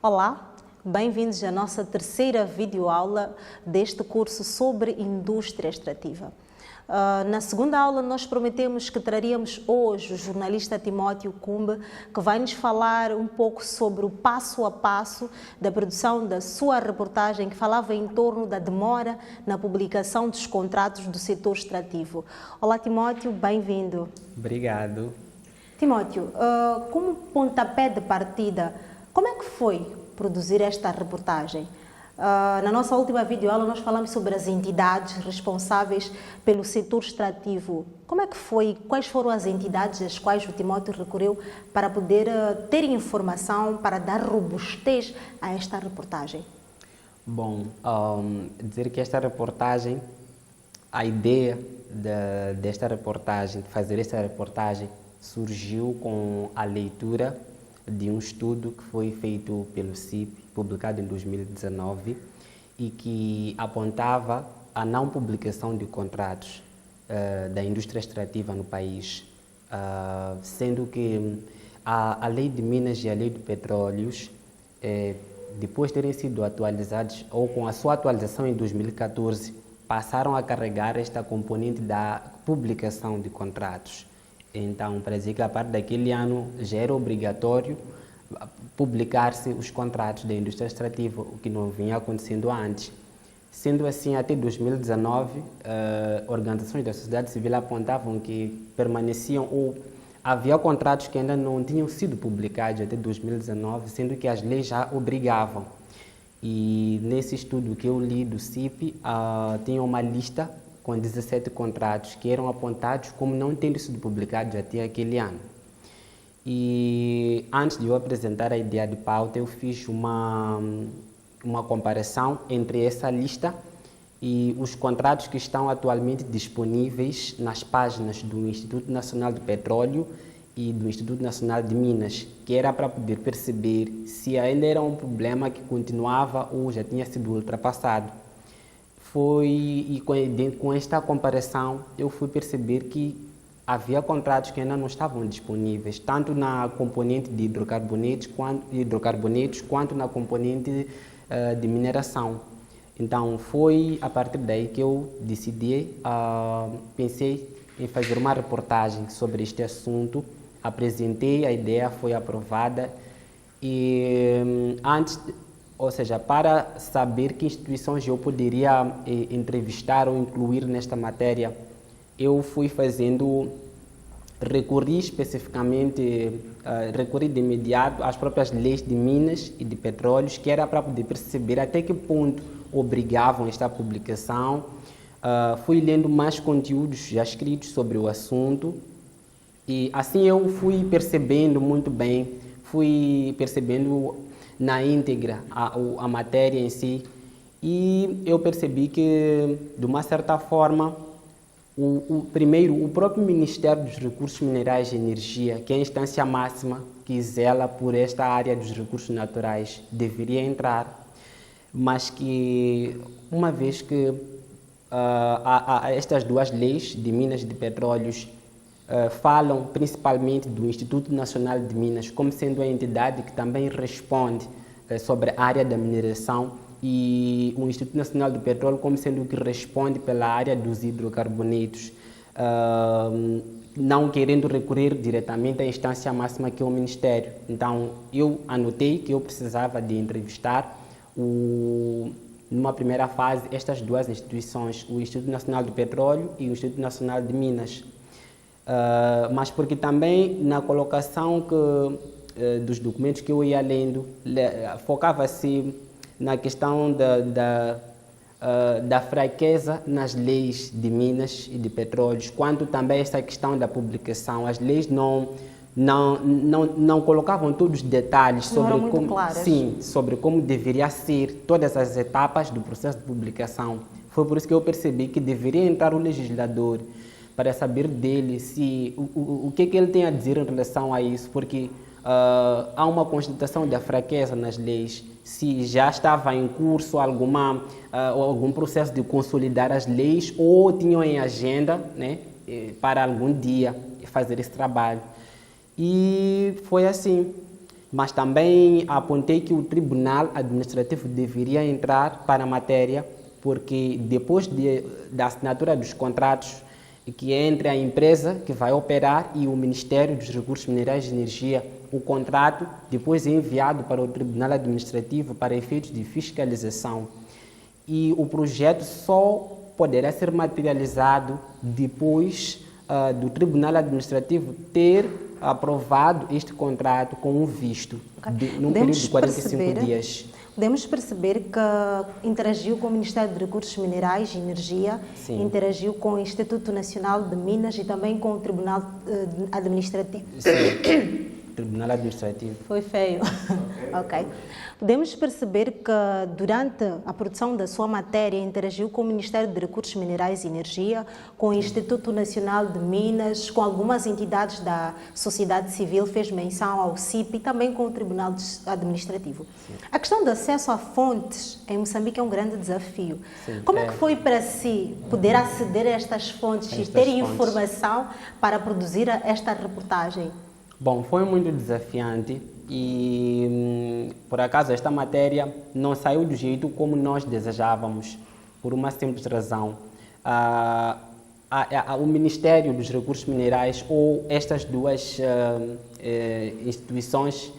Olá, bem-vindos à nossa terceira videoaula deste curso sobre indústria extrativa. Na segunda aula nós prometemos que traríamos hoje o jornalista Timóteo Cumbe, que vai nos falar um pouco sobre o passo a passo da produção da sua reportagem, que falava em torno da demora na publicação dos contratos do setor extrativo. Olá Timóteo, bem-vindo. Obrigado. Timóteo, como pontapé de partida, como é que foi produzir esta reportagem? Na nossa última videoaula nós falamos sobre as entidades responsáveis pelo setor extrativo. Como é que foi? Quais foram as entidades às quais o Timóteo recorreu para poder ter informação, para dar robustez a esta reportagem? Bom, dizer que esta reportagem, a ideia desta reportagem, de fazer esta reportagem, surgiu com a leitura de um estudo que foi feito pelo CIP, publicado em 2019, e que apontava a não publicação de contratos da indústria extrativa no país, sendo que a Lei de Minas e a Lei de Petróleos, depois de terem sido atualizados, ou com a sua atualização em 2014, passaram a carregar esta componente da publicação de contratos. Então, para dizer que a partir daquele ano já era obrigatório publicar-se os contratos da indústria extrativa, o que não vinha acontecendo antes. Sendo assim, até 2019, organizações da sociedade civil apontavam que permaneciam ou havia contratos que ainda não tinham sido publicados até 2019, sendo que as leis já obrigavam. E nesse estudo que eu li do CIP, tinha uma lista com 17 contratos que eram apontados como não tendo sido publicados até aquele ano. E antes de eu apresentar a ideia de pauta, eu fiz uma comparação entre essa lista e os contratos que estão atualmente disponíveis nas páginas do Instituto Nacional de Petróleo e do Instituto Nacional de Minas, que era para poder perceber se ainda era um problema que continuava ou já tinha sido ultrapassado. Com esta comparação, eu fui perceber que havia contratos que ainda não estavam disponíveis, tanto na componente de hidrocarbonetos quanto na componente de mineração. Então, foi a partir daí que eu decidi, pensei em fazer uma reportagem sobre este assunto, apresentei, a ideia foi aprovada e ou seja, para saber que instituições eu poderia entrevistar ou incluir nesta matéria, eu fui recorri de imediato às próprias leis de Minas e de Petróleos, que era para poder perceber até que ponto obrigavam esta publicação. Fui lendo mais conteúdos já escritos sobre o assunto e assim eu fui percebendo muito bem, fui percebendo na íntegra a matéria em si, e eu percebi que, de uma certa forma, o próprio Ministério dos Recursos Minerais e Energia, que é a instância máxima que zela por esta área dos recursos naturais, deveria entrar, mas que, uma vez que estas duas leis de Minas e de Petróleos falam principalmente do Instituto Nacional de Minas como sendo a entidade que também responde sobre a área da mineração, e o Instituto Nacional do Petróleo como sendo o que responde pela área dos hidrocarbonetos, não querendo recorrer diretamente à instância máxima que é o Ministério. Então, eu anotei que eu precisava de entrevistar, numa primeira fase, estas duas instituições, o Instituto Nacional do Petróleo e o Instituto Nacional de Minas. Mas porque também na colocação dos documentos que eu ia lendo, focava-se na questão da fraqueza nas leis de Minas e de Petróleos, quanto também essa questão da publicação. As leis não colocavam todos os detalhes sobre como deveria ser todas as etapas do processo de publicação. Foi por isso que eu percebi que deveria entrar o legislador para saber dele o que ele tem a dizer em relação a isso, porque há uma constatação da fraqueza nas leis, se já estava em curso algum processo de consolidar as leis ou tinham em agenda, né, para algum dia fazer esse trabalho. E foi assim. mas também apontei que o Tribunal Administrativo deveria entrar para a matéria, porque depois da assinatura dos contratos, que é entre a empresa que vai operar e o Ministério dos Recursos Minerais e Energia, o contrato depois é enviado para o Tribunal Administrativo para efeitos de fiscalização. E o projeto só poderá ser materializado depois do Tribunal Administrativo ter aprovado este contrato com um visto, num período de 45 dias. Podemos perceber que interagiu com o Ministério de Recursos Minerais e Energia, sim, interagiu com o Instituto Nacional de Minas e também com o Tribunal Administrativo. Sim. Tribunal Administrativo. Foi feio. Ok. Podemos perceber que durante a produção da sua matéria interagiu com o Ministério de Recursos Minerais e Energia, com o Instituto Nacional de Minas, com algumas entidades da sociedade civil, fez menção ao CIP e também com o Tribunal Administrativo. Sim. A questão do acesso a fontes em Moçambique é um grande desafio. Sim, como é que foi para si poder aceder a estas fontes e ter informação para produzir esta reportagem? Bom, foi muito desafiante e, por acaso, esta matéria não saiu do jeito como nós desejávamos, por uma simples razão. O Ministério dos Recursos Minerais ou estas duas instituições,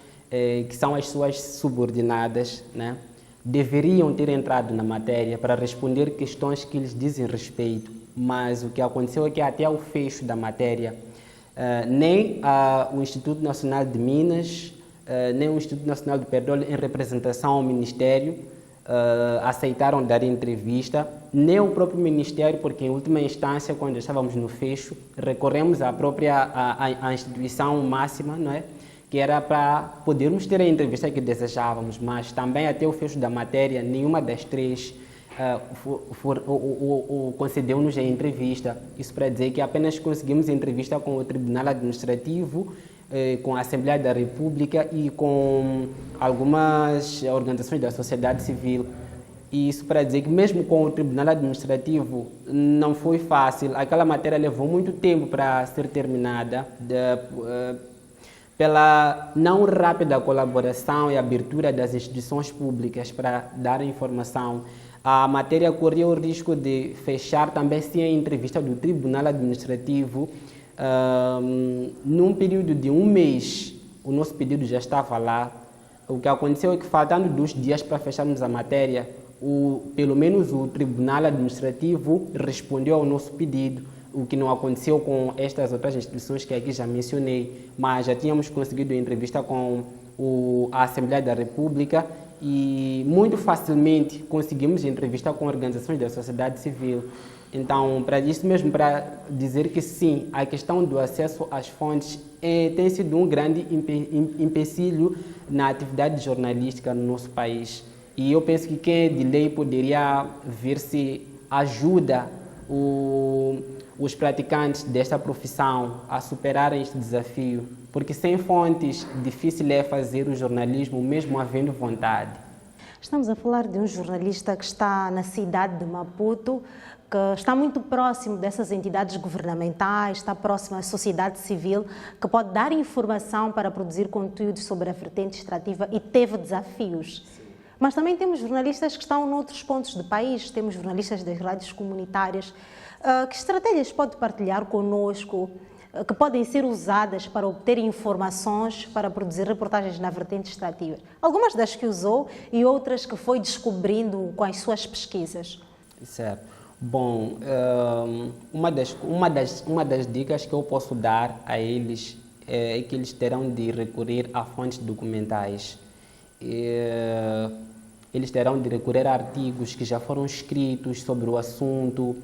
que são as suas subordinadas, né, deveriam ter entrado na matéria para responder questões que lhes dizem respeito, mas o que aconteceu é que até o fecho da matéria, nem o Instituto Nacional de Minas, nem o Instituto Nacional de Petróleo, em representação ao Ministério, aceitaram dar entrevista, nem o próprio Ministério, porque em última instância, quando estávamos no fecho, recorremos à própria à instituição máxima, não é? Que era para podermos ter a entrevista que desejávamos, mas também até o fecho da matéria, nenhuma das três concedeu-nos a entrevista. Isso para dizer que apenas conseguimos entrevista com o Tribunal Administrativo, com a Assembleia da República e com algumas organizações da sociedade civil. E isso para dizer que mesmo com o Tribunal Administrativo não foi fácil. Aquela matéria levou muito tempo para ser terminada, pela não rápida colaboração e abertura das instituições públicas para dar informação. A matéria corria o risco de fechar também sem a entrevista do Tribunal Administrativo. Num período de um mês, o nosso pedido já estava lá. O que aconteceu é que, faltando 2 dias para fecharmos a matéria, pelo menos o Tribunal Administrativo respondeu ao nosso pedido, o que não aconteceu com estas outras instituições que aqui já mencionei, mas já tínhamos conseguido entrevista com a Assembleia da República e muito facilmente conseguimos entrevista com organizações da sociedade civil. Então, para isso mesmo, para dizer que sim, a questão do acesso às fontes tem sido um grande empecilho na atividade jornalística no nosso país. E eu penso que quem é de lei poderia ver se ajuda os praticantes desta profissão a superarem este desafio, porque sem fontes difícil é fazer o jornalismo, mesmo havendo vontade. Estamos a falar de um jornalista que está na cidade de Maputo, que está muito próximo dessas entidades governamentais, está próximo à sociedade civil, que pode dar informação para produzir conteúdos sobre a vertente extrativa e teve desafios. Mas também temos jornalistas que estão noutros pontos do país, temos jornalistas das rádios comunitárias. Que estratégias pode partilhar conosco que podem ser usadas para obter informações, para produzir reportagens na vertente extrativa? Algumas das que usou e outras que foi descobrindo com as suas pesquisas. Certo. Bom, uma das dicas que eu posso dar a eles é que eles terão de recorrer a fontes documentais. Eles terão de recorrer a artigos que já foram escritos sobre o assunto,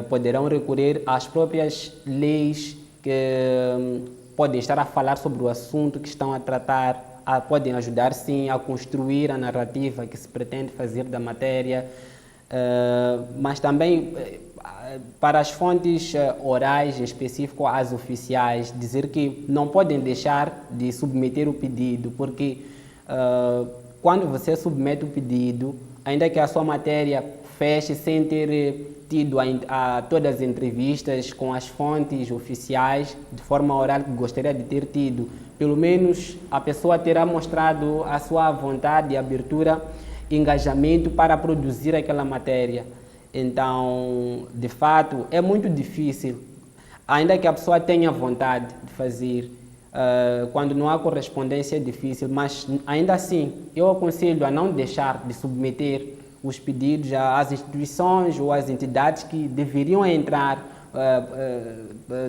poderão recorrer às próprias leis que podem estar a falar sobre o assunto que estão a tratar, podem ajudar sim a construir a narrativa que se pretende fazer da matéria, mas também para as fontes orais, em específico as oficiais, dizer que não podem deixar de submeter o pedido, porque quando você submete o pedido, ainda que a sua matéria feche sem ter tido todas as entrevistas com as fontes oficiais de forma oral que gostaria de ter tido. Pelo menos a pessoa terá mostrado a sua vontade, abertura, engajamento para produzir aquela matéria. Então, de fato, é muito difícil, ainda que a pessoa tenha vontade de fazer. Quando não há correspondência é difícil, mas ainda assim eu aconselho a não deixar de submeter os pedidos às instituições ou às entidades que deveriam entrar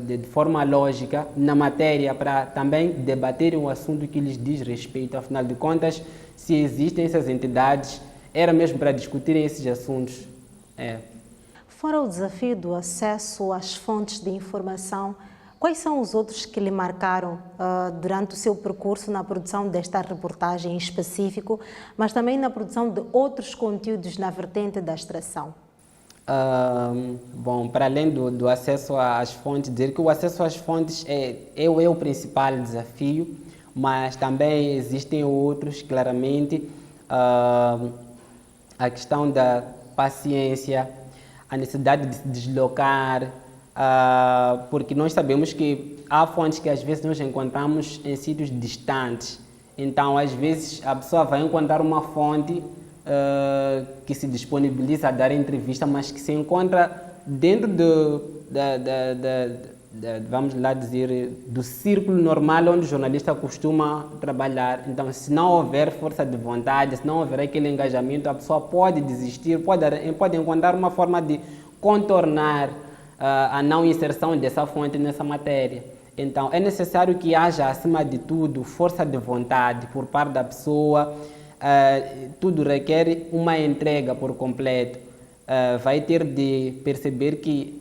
de forma lógica na matéria para também debaterem o assunto que lhes diz respeito. Afinal de contas, se existem essas entidades, era mesmo para discutirem esses assuntos. Fora o desafio do acesso às fontes de informação, quais são os outros que lhe marcaram durante o seu percurso na produção desta reportagem em específico, mas também na produção de outros conteúdos na vertente da extração? Bom, para além do acesso às fontes, dizer que o acesso às fontes é o principal desafio, mas também existem outros, claramente. A questão da paciência, a necessidade de se deslocar, porque nós sabemos que há fontes que às vezes nós encontramos em sítios distantes. Então, às vezes, a pessoa vai encontrar uma fonte que se disponibiliza a dar entrevista, mas que se encontra dentro vamos lá dizer, do círculo normal onde o jornalista costuma trabalhar. Então, se não houver força de vontade, se não houver aquele engajamento, a pessoa pode desistir, pode encontrar uma forma de contornar a não inserção dessa fonte nessa matéria. Então, é necessário que haja, acima de tudo, força de vontade por parte da pessoa. Tudo requer uma entrega por completo. Vai ter de perceber que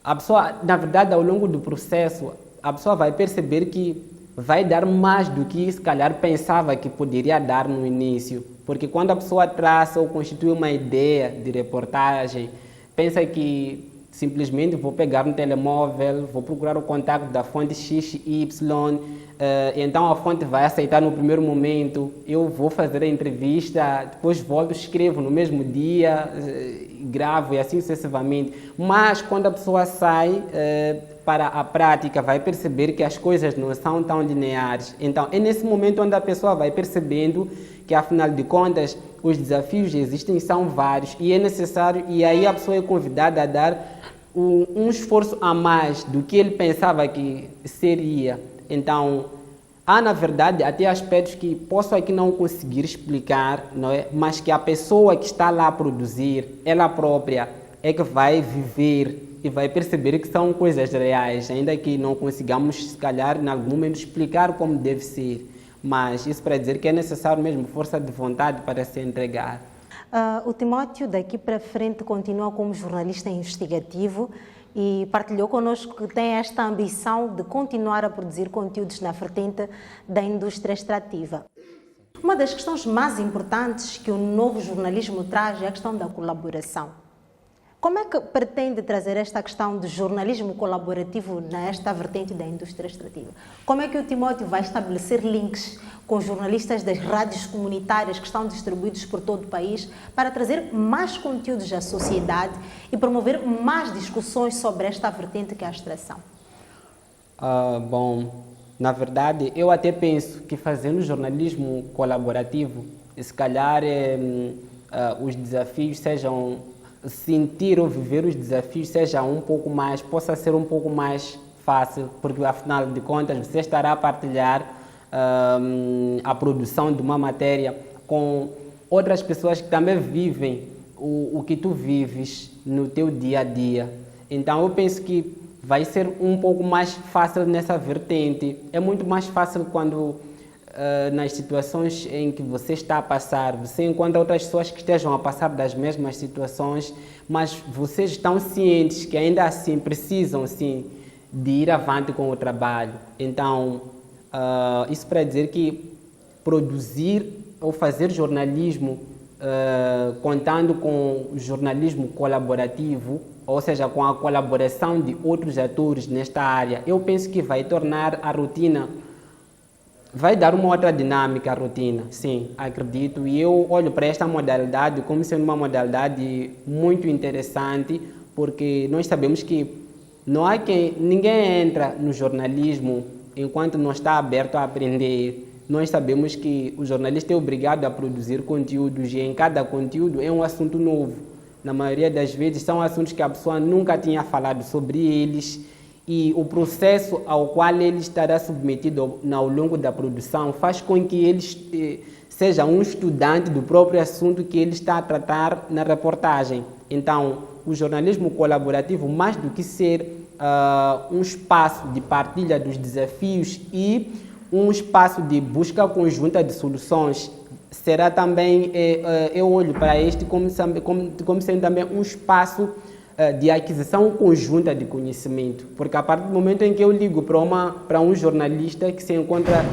a pessoa, na verdade, ao longo do processo, a pessoa vai perceber que vai dar mais do que se calhar pensava que poderia dar no início. Porque quando a pessoa traça ou constitui uma ideia de reportagem, pensa que simplesmente vou pegar um telemóvel, vou procurar o contato da fonte XY, então a fonte vai aceitar no primeiro momento, eu vou fazer a entrevista, depois volto, escrevo no mesmo dia, gravo e assim sucessivamente. Mas quando a pessoa sai para a prática, vai perceber que as coisas não são tão lineares. Então é nesse momento onde a pessoa vai percebendo que, afinal de contas, os desafios existem, são vários, e é necessário, e aí a pessoa é convidada a dar um esforço a mais do que ele pensava que seria. Então, há, na verdade, até aspectos que posso aqui não conseguir explicar, não é? Mas que a pessoa que está lá a produzir, ela própria, é que vai viver e vai perceber que são coisas reais, ainda que não consigamos, se calhar, em algum momento, explicar como deve ser. Mas isso para dizer que é necessário mesmo força de vontade para se entregar. O Timóteo, daqui para frente, continua como jornalista investigativo e partilhou connosco que tem esta ambição de continuar a produzir conteúdos na vertente da indústria extrativa. Uma das questões mais importantes que o novo jornalismo traz é a questão da colaboração. Como é que pretende trazer esta questão do jornalismo colaborativo nesta vertente da indústria extrativa? Como é que o Timóteo vai estabelecer links com jornalistas das rádios comunitárias que estão distribuídos por todo o país para trazer mais conteúdos à sociedade e promover mais discussões sobre esta vertente que é a extração? Bom, na verdade, eu até penso que fazendo jornalismo colaborativo, se calhar os desafios sejam sentir ou viver os desafios possa ser um pouco mais fácil, porque afinal de contas você estará a partilhar a produção de uma matéria com outras pessoas que também vivem o que tu vives no teu dia a dia. Então eu penso que vai ser um pouco mais fácil nessa vertente. É muito mais fácil quando nas situações em que você está a passar, você encontra outras pessoas que estejam a passar das mesmas situações, mas vocês estão cientes que ainda assim precisam sim de ir avante com o trabalho. Então, isso para dizer que produzir ou fazer jornalismo contando com jornalismo colaborativo, ou seja, com a colaboração de outros atores nesta área, eu penso que vai tornar a rotina vai dar uma outra dinâmica à rotina, sim, acredito. E eu olho para esta modalidade como sendo uma modalidade muito interessante, porque nós sabemos que não há ninguém entra no jornalismo enquanto não está aberto a aprender. Nós sabemos que o jornalista é obrigado a produzir conteúdos e em cada conteúdo é um assunto novo. Na maioria das vezes são assuntos que a pessoa nunca tinha falado sobre eles, e o processo ao qual ele estará submetido ao longo da produção faz com que ele seja um estudante do próprio assunto que ele está a tratar na reportagem. Então, o jornalismo colaborativo, mais do que ser um espaço de partilha dos desafios e um espaço de busca conjunta de soluções, será também, eu olho para este como sendo também um espaço de aquisição conjunta de conhecimento, porque a partir do momento em que eu ligo para um jornalista que se encontra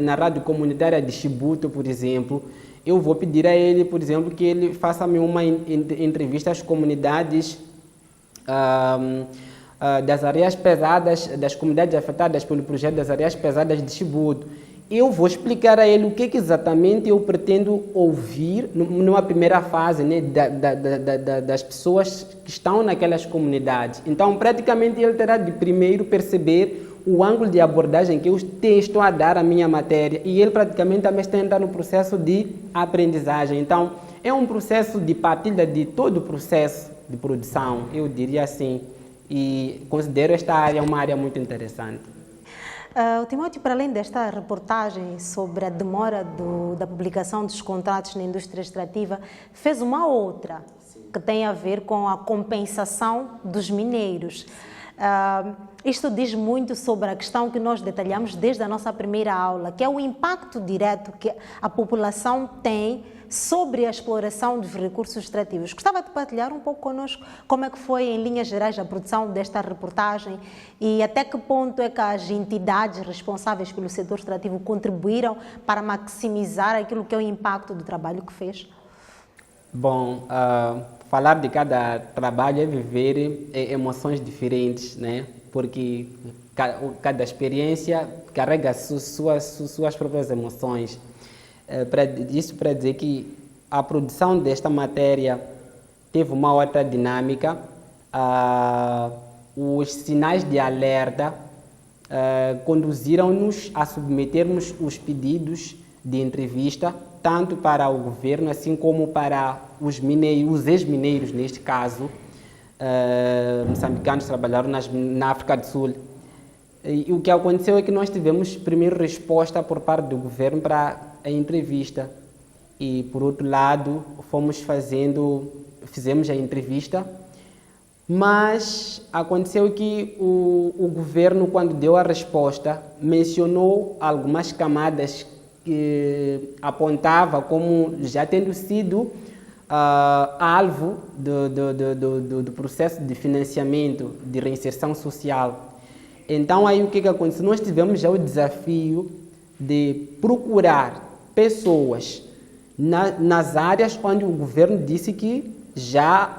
na rádio comunitária de Chibuto, por exemplo, eu vou pedir a ele, por exemplo, que ele faça-me uma entrevista às comunidades das áreas pesadas, das comunidades afetadas pelo projeto das áreas pesadas de Chibuto. Eu vou explicar a ele o que exatamente eu pretendo ouvir numa primeira fase, né, das pessoas que estão naquelas comunidades. Então, praticamente, ele terá de primeiro perceber o ângulo de abordagem que eu estou a dar à minha matéria, e ele praticamente também está entrando no processo de aprendizagem. Então, é um processo de partilha de todo o processo de produção, eu diria assim, e considero esta área uma área muito interessante. Timóteo, para além desta reportagem sobre a demora da publicação dos contratos na indústria extrativa, fez uma outra que tem a ver com a compensação dos mineiros. Isto diz muito sobre a questão que nós detalhamos desde a nossa primeira aula, que é o impacto direto que a população tem sobre a exploração dos recursos extrativos. Gostava de partilhar um pouco connosco como é que foi, em linhas gerais, a produção desta reportagem e até que ponto é que as entidades responsáveis pelo setor extrativo contribuíram para maximizar aquilo que é o impacto do trabalho que fez? Bom, falar de cada trabalho é viver emoções diferentes, né? Porque cada experiência carrega suas próprias emoções. Isso para dizer que a produção desta matéria teve uma outra dinâmica. Os sinais de alerta conduziram-nos a submetermos os pedidos de entrevista, tanto para o governo, assim como para os ex-mineiros, neste caso, moçambicanos que trabalharam na África do Sul. E o que aconteceu é que nós tivemos primeiro resposta por parte do governo para a entrevista, e por outro lado fizemos a entrevista, mas aconteceu que o governo, quando deu a resposta, mencionou algumas camadas que apontava como já tendo sido alvo do processo de financiamento de reinserção social. Então aí o que aconteceu? Nós tivemos já o desafio de procurar pessoas nas áreas onde o governo disse que já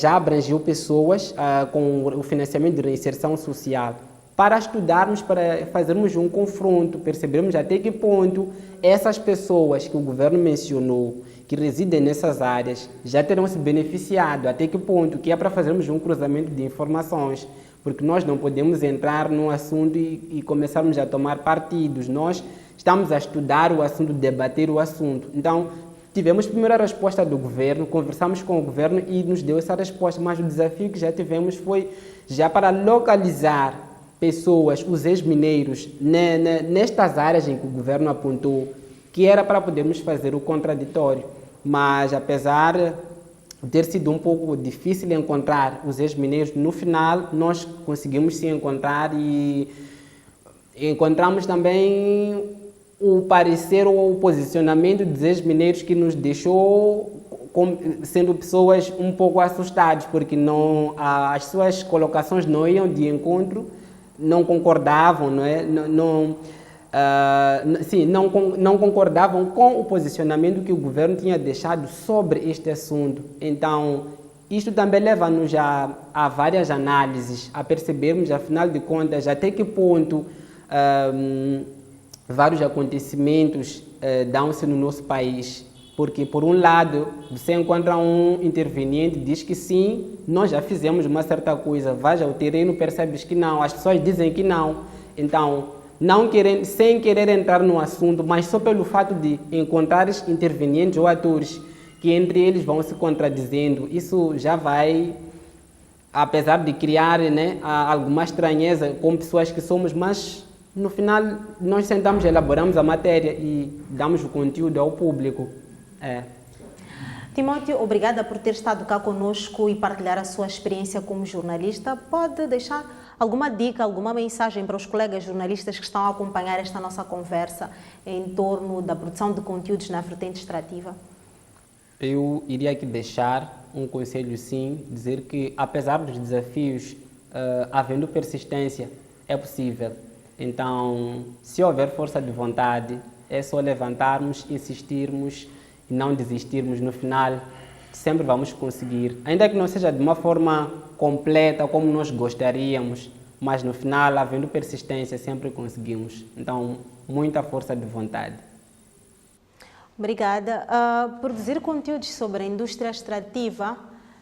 abrangiu pessoas com o financiamento de reinserção social, para estudarmos, para fazermos um confronto, percebermos até que ponto essas pessoas que o governo mencionou, que residem nessas áreas, já terão se beneficiado, até que ponto, que é para fazermos um cruzamento de informações, porque nós não podemos entrar num assunto e começarmos a tomar partidos. Nós estamos a estudar o assunto, debater o assunto. Então, tivemos a primeira resposta do governo, conversamos com o governo e nos deu essa resposta, mas o desafio que já tivemos foi já para localizar pessoas, os ex-mineiros, nestas áreas em que o governo apontou, que era para podermos fazer o contraditório. Mas, apesar de ter sido um pouco difícil encontrar os ex-mineiros, no final nós conseguimos se encontrar e encontramos também o parecer ou o posicionamento dos ex-mineiros, que nos deixou sendo pessoas um pouco assustadas, porque as suas colocações não iam de encontro, não concordavam, não é? Não concordavam com o posicionamento que o governo tinha deixado sobre este assunto. Então, isto também leva-nos a várias análises, a percebermos, afinal de contas, até que ponto vários acontecimentos dão-se no nosso país. Porque, por um lado, você encontra um interveniente, diz que sim, nós já fizemos uma certa coisa, vais ao terreno, percebes que não, as pessoas dizem que não. Então, não querendo, sem querer entrar no assunto, mas só pelo fato de encontrares intervenientes ou atores que entre eles vão se contradizendo, isso já vai, apesar de criar, né, alguma estranheza com pessoas que somos, mas no final nós sentamos, elaboramos a matéria e damos o conteúdo ao público. Timóteo, obrigada por ter estado cá conosco e partilhar a sua experiência como jornalista. Pode deixar alguma dica, alguma mensagem para os colegas jornalistas que estão a acompanhar esta nossa conversa em torno da produção de conteúdos na vertente extrativa? Eu iria aqui deixar um conselho, sim, dizer que apesar dos desafios, havendo persistência, é possível. Então, se houver força de vontade, é só levantarmos, insistirmos e não desistirmos. No final, sempre vamos conseguir. Ainda que não seja de uma forma completa como nós gostaríamos, mas no final, havendo persistência, sempre conseguimos. Então, muita força de vontade. Obrigada. Produzir conteúdos sobre a indústria extrativa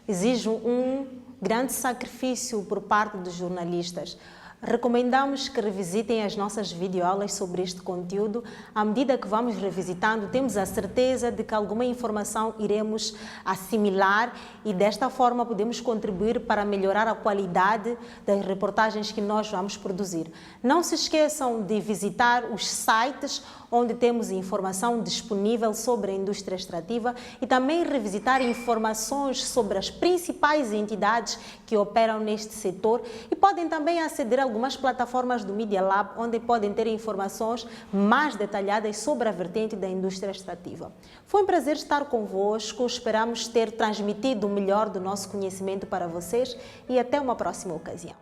exige um grande sacrifício por parte dos jornalistas. Recomendamos que revisitem as nossas videoaulas sobre este conteúdo. À medida que vamos revisitando, temos a certeza de que alguma informação iremos assimilar e desta forma podemos contribuir para melhorar a qualidade das reportagens que nós vamos produzir. Não se esqueçam de visitar os sites onde temos informação disponível sobre a indústria extrativa e também revisitar informações sobre as principais entidades que operam neste setor e podem também aceder a algumas plataformas do Media Lab, onde podem ter informações mais detalhadas sobre a vertente da indústria extrativa. Foi um prazer estar convosco, esperamos ter transmitido o melhor do nosso conhecimento para vocês e até uma próxima ocasião.